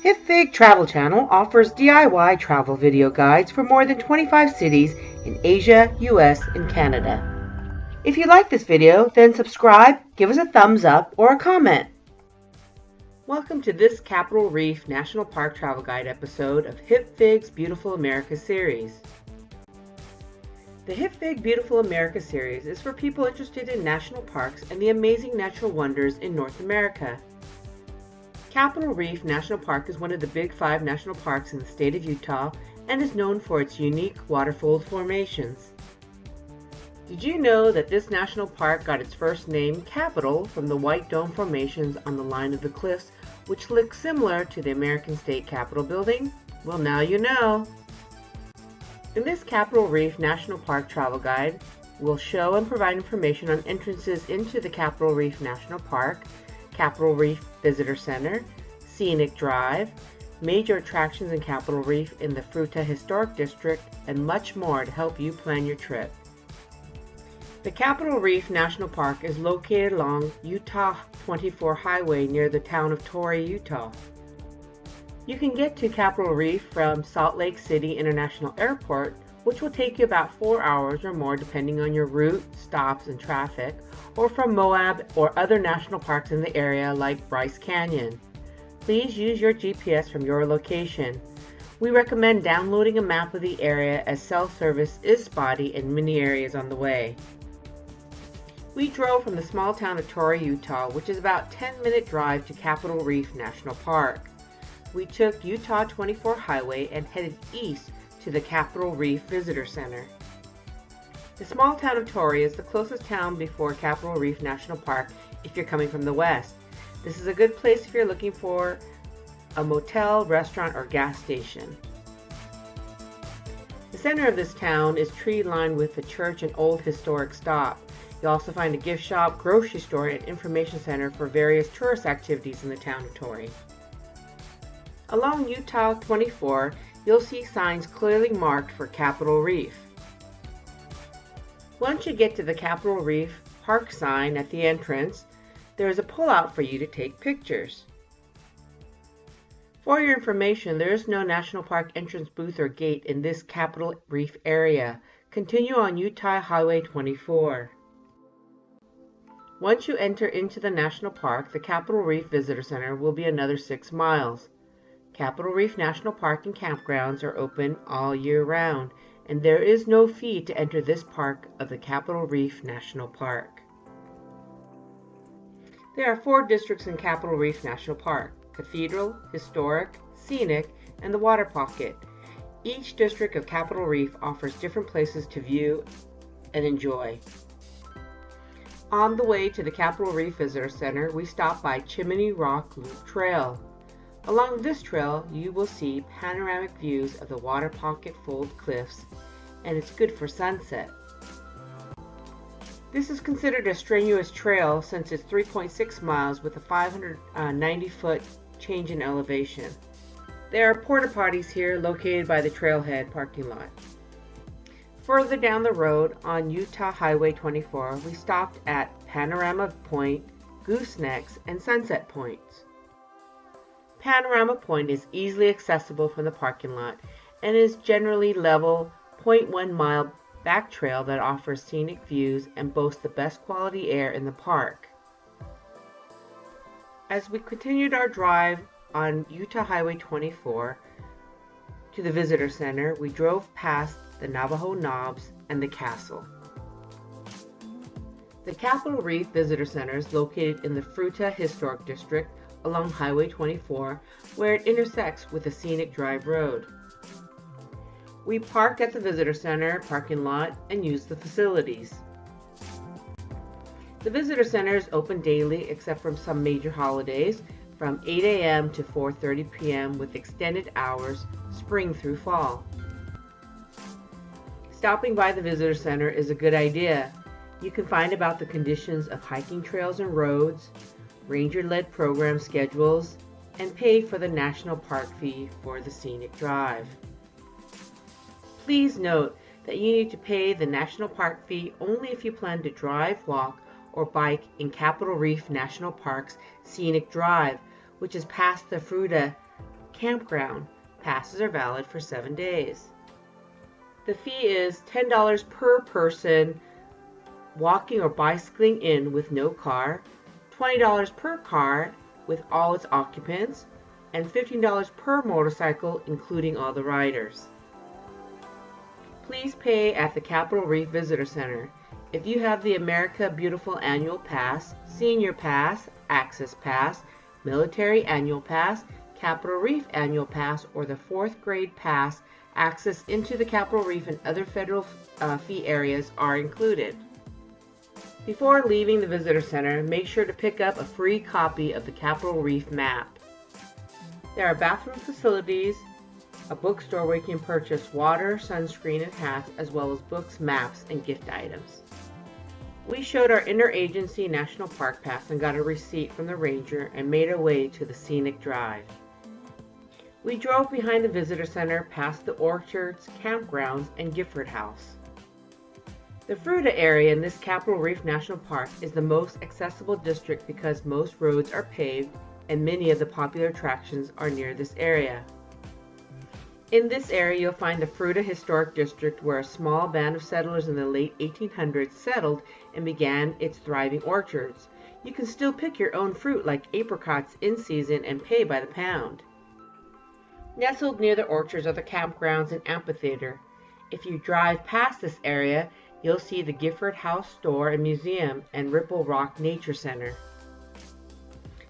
Hipfig Travel Channel offers DIY travel video guides for more than 25 cities in Asia, US, and Canada. If you like this video, then subscribe, give us a thumbs up, or a comment. Welcome to this Capitol Reef National Park Travel Guide episode of Hipfig's Beautiful America series. The Hipfig Beautiful America series is for people interested in national parks and the amazing natural wonders in North America. Capitol Reef National Park is one of the big 5 national parks in the state of Utah and is known for its unique waterfold formations. Did you know that this national park got its first name, Capitol, from the white dome formations on the line of the cliffs, which look similar to the American State Capitol building? Well, now you know! In this Capitol Reef National Park travel guide, we'll show and provide information on entrances into the Capitol Reef National Park, Capitol Reef Visitor Center, Scenic Drive, major attractions in Capitol Reef in the Fruita Historic District, and much more to help you plan your trip. The Capitol Reef National Park is located along UT 24 highway near the town of Torrey, Utah. You can get to Capitol Reef from Salt Lake City International Airport, which will take you about 4 hours or more depending on your route, stops, and traffic, or from Moab or other national parks in the area like Bryce Canyon. Please use your GPS from your location. We recommend downloading a map of the area as cell service is spotty in many areas on the way. We drove from the small town of Torrey, Utah, which is about a 10-minute drive to Capitol Reef National Park. We took UT 24 highway and headed east to the Capitol Reef Visitor Center. The small town of Torrey is the closest town before Capitol Reef National Park if you're coming from the west. This is a good place if you're looking for a motel, restaurant, or gas station. The center of this town is tree-lined with a church and old historic stop. You'll also find a gift shop, grocery store, and information center for various tourist activities in the town of Torrey. Along UT 24, you'll see signs clearly marked for Capitol Reef. Once you get to the Capitol Reef Park sign at the entrance, there is a pullout for you to take pictures. For your information, there is no National Park entrance booth or gate in this Capitol Reef area. Continue on UT Highway 24. Once you enter into the National Park, the Capitol Reef Visitor Center will be another 6 miles. Capitol Reef National Park and campgrounds are open all year round, and there is no fee to enter this part of the Capitol Reef National Park. There are 4 districts in Capitol Reef National Park: Cathedral, Historic, Scenic, and the Waterpocket. Each district of Capitol Reef offers different places to view and enjoy. On the way to the Capitol Reef Visitor Center, we stopped by Chimney Rock Loop Trail. Along this trail, you will see panoramic views of the Waterpocket Fold Cliffs, and it's good for sunset. This is considered a strenuous trail since it's 3.6 miles with a 590-foot change in elevation. There are porta potties here located by the trailhead parking lot. Further down the road on UT Highway 24, we stopped at Panorama Point, Goosenecks, and Sunset Points. Panorama Point is easily accessible from the parking lot and is generally level 0.1 mile back trail that offers scenic views and boasts the best quality air in the park. As we continued our drive on UT Highway 24 to the Visitor Center, we drove past the Navajo Knobs and the castle. The Capitol Reef Visitor Center is located in the Fruita Historic District along Highway 24, where it intersects with the Scenic Drive road. We park at the Visitor Center parking lot and use the facilities. The Visitor Center is open daily except for some major holidays from 8 a.m. to 4:30 p.m. with extended hours spring through fall. Stopping by the Visitor Center is a good idea. You can find about the conditions of hiking trails and roads, ranger-led program schedules, and pay for the National Park fee for the Scenic Drive. Please note that you need to pay the National Park fee only if you plan to drive, walk, or bike in Capitol Reef National Park's Scenic Drive, which is past the Fruita campground. Passes are valid for 7 days. The fee is $10 per person walking or bicycling in with no car, $20 per car with all its occupants, and $15 per motorcycle including all the riders. Please pay at the Capitol Reef Visitor Center. If you have the America Beautiful Annual Pass, Senior Pass, Access Pass, Military Annual Pass, Capitol Reef Annual Pass, or the 4th grade pass, access into the Capitol Reef and other federal fee areas are included. Before leaving the Visitor Center, make sure to pick up a free copy of the Capitol Reef map. There are bathroom facilities, a bookstore where you can purchase water, sunscreen, and hats, as well as books, maps, and gift items. We showed our Interagency National Park Pass and got a receipt from the ranger and made our way to the Scenic Drive. We drove behind the Visitor Center, past the orchards, campgrounds, and Gifford House. The Fruita area in this Capitol Reef National Park is the most accessible district because most roads are paved and many of the popular attractions are near this area. In this area, you'll find the Fruita Historic District, where a small band of settlers in the late 1800s settled and began its thriving orchards. You can still pick your own fruit like apricots in season and pay by the pound. Nestled near the orchards are the campgrounds and amphitheater. If you drive past this area, you'll see the Gifford House Store and Museum and Ripple Rock Nature Center.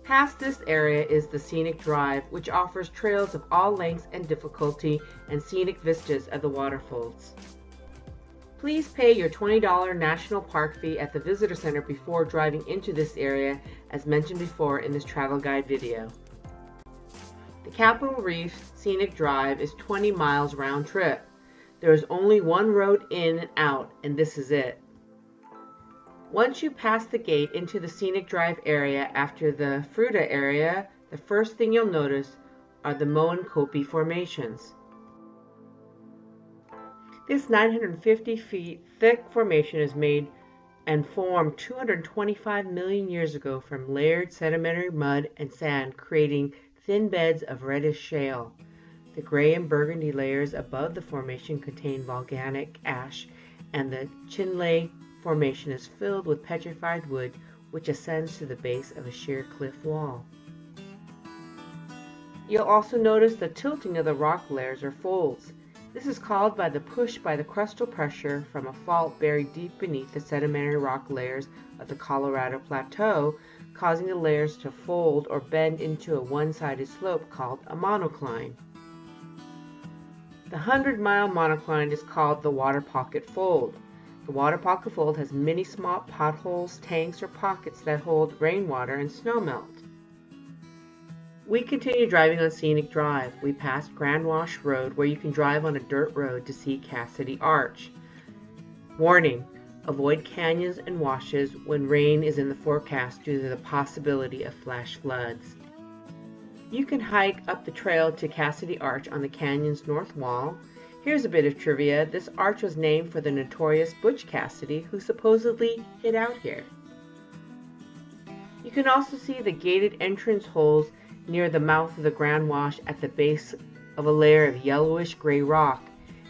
Past this area is the Scenic Drive, which offers trails of all lengths and difficulty and scenic vistas of the waterfalls. Please pay your $20 National Park fee at the Visitor Center before driving into this area, as mentioned before in this travel guide video. The Capitol Reef Scenic Drive is 20 miles round trip. There is only one road in and out, and this is it. Once you pass the gate into the Scenic Drive area after the Fruita area, the first thing you'll notice are the Moenkopi formations. This 950 feet thick formation is made and formed 225 million years ago from layered sedimentary mud and sand, creating thin beds of reddish shale. The gray and burgundy layers above the formation contain volcanic ash, and the Chinle formation is filled with petrified wood, which ascends to the base of a sheer cliff wall. You'll also notice the tilting of the rock layers or folds. This is caused by the push by the crustal pressure from a fault buried deep beneath the sedimentary rock layers of the Colorado Plateau, causing the layers to fold or bend into a one-sided slope called a monocline. The 100-mile monocline is called the Waterpocket Fold. The Waterpocket Fold has many small potholes, tanks, or pockets that hold rainwater and snowmelt. We continue driving on Scenic Drive. We passed Grand Wash Road, where you can drive on a dirt road to see Cassidy Arch. Warning: avoid canyons and washes when rain is in the forecast due to the possibility of flash floods. You can hike up the trail to Cassidy Arch on the canyon's north wall. Here's a bit of trivia. This arch was named for the notorious Butch Cassidy, who supposedly hid out here. You can also see the gated entrance holes near the mouth of the Grand Wash at the base of a layer of yellowish gray rock.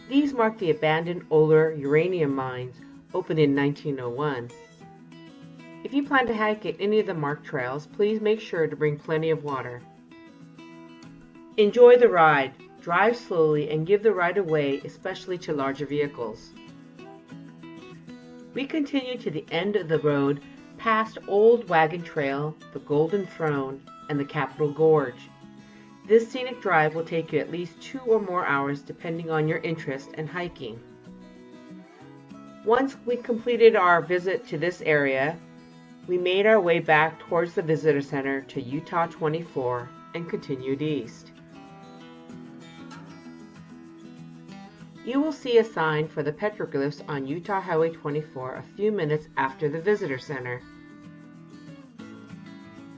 These mark the abandoned Oler uranium mines, opened in 1901. If you plan to hike at any of the marked trails, please make sure to bring plenty of water. Enjoy the ride. Drive slowly and give the right of way, especially to larger vehicles. We continue to the end of the road, past Old Wagon Trail, the Golden Throne, and the Capitol Gorge. This scenic drive will take you at least 2 or more hours depending on your interest in hiking. Once we completed our visit to this area, we made our way back towards the Visitor Center to Utah 24 and continued east. You will see a sign for the petroglyphs on Utah Highway 24 a few minutes after the Visitor Center.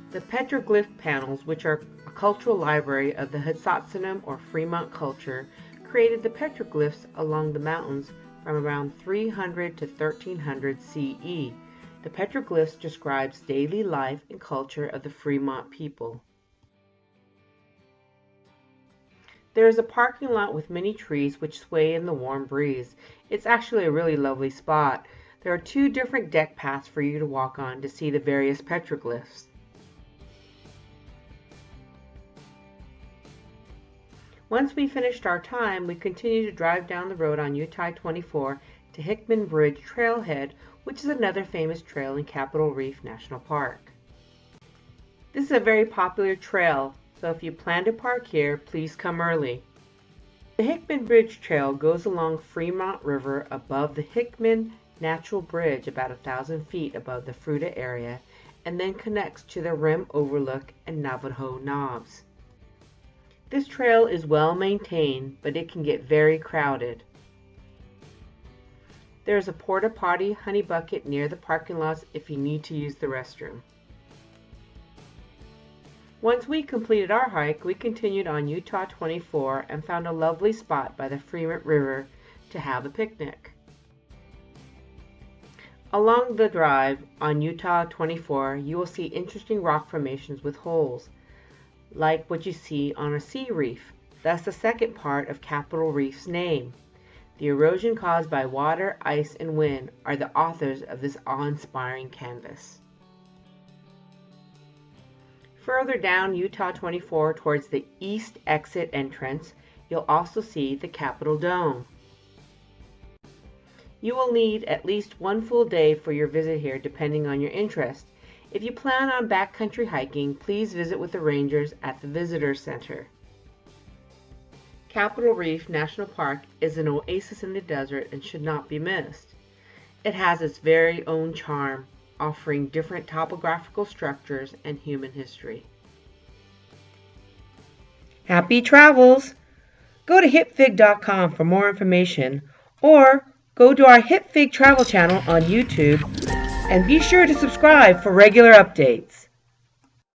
The petroglyph panels, which are a cultural library of the Hitzotzinum or Fremont culture, created the petroglyphs along the mountains from around 300 to 1300 CE. The petroglyphs describes daily life and culture of the Fremont people. There is a parking lot with many trees which sway in the warm breeze. It's actually a really lovely spot. There are 2 different deck paths for you to walk on to see the various petroglyphs. Once we finished our time, we continued to drive down the road on UT 24 to Hickman Bridge Trailhead, which is another famous trail in Capitol Reef National Park. This is a very popular trail, so if you plan to park here, please come early. The Hickman Bridge Trail goes along Fremont River above the Hickman Natural Bridge about 1,000 feet above the Fruita area, and then connects to the Rim Overlook and Navajo Knobs. This trail is well maintained, but it can get very crowded. There is a porta potty honey bucket near the parking lots if you need to use the restroom. Once we completed our hike, we continued on UT 24 and found a lovely spot by the Fremont River to have a picnic. Along the drive on UT 24, you will see interesting rock formations with holes, like what you see on a sea reef. That's the second part of Capitol Reef's name. The erosion caused by water, ice, and wind are the authors of this awe-inspiring canvas. Further down UT 24 towards the east exit entrance, you'll also see the Capitol Dome. You will need at least 1 full day for your visit here depending on your interest. If you plan on backcountry hiking, please visit with the rangers at the Visitor Center. Capitol Reef National Park is an oasis in the desert and should not be missed. It has its very own charm, offering different topographical structures and human history. Happy travels! Go to hipfig.com for more information, or go to our Hipfig travel channel on YouTube and be sure to subscribe for regular updates.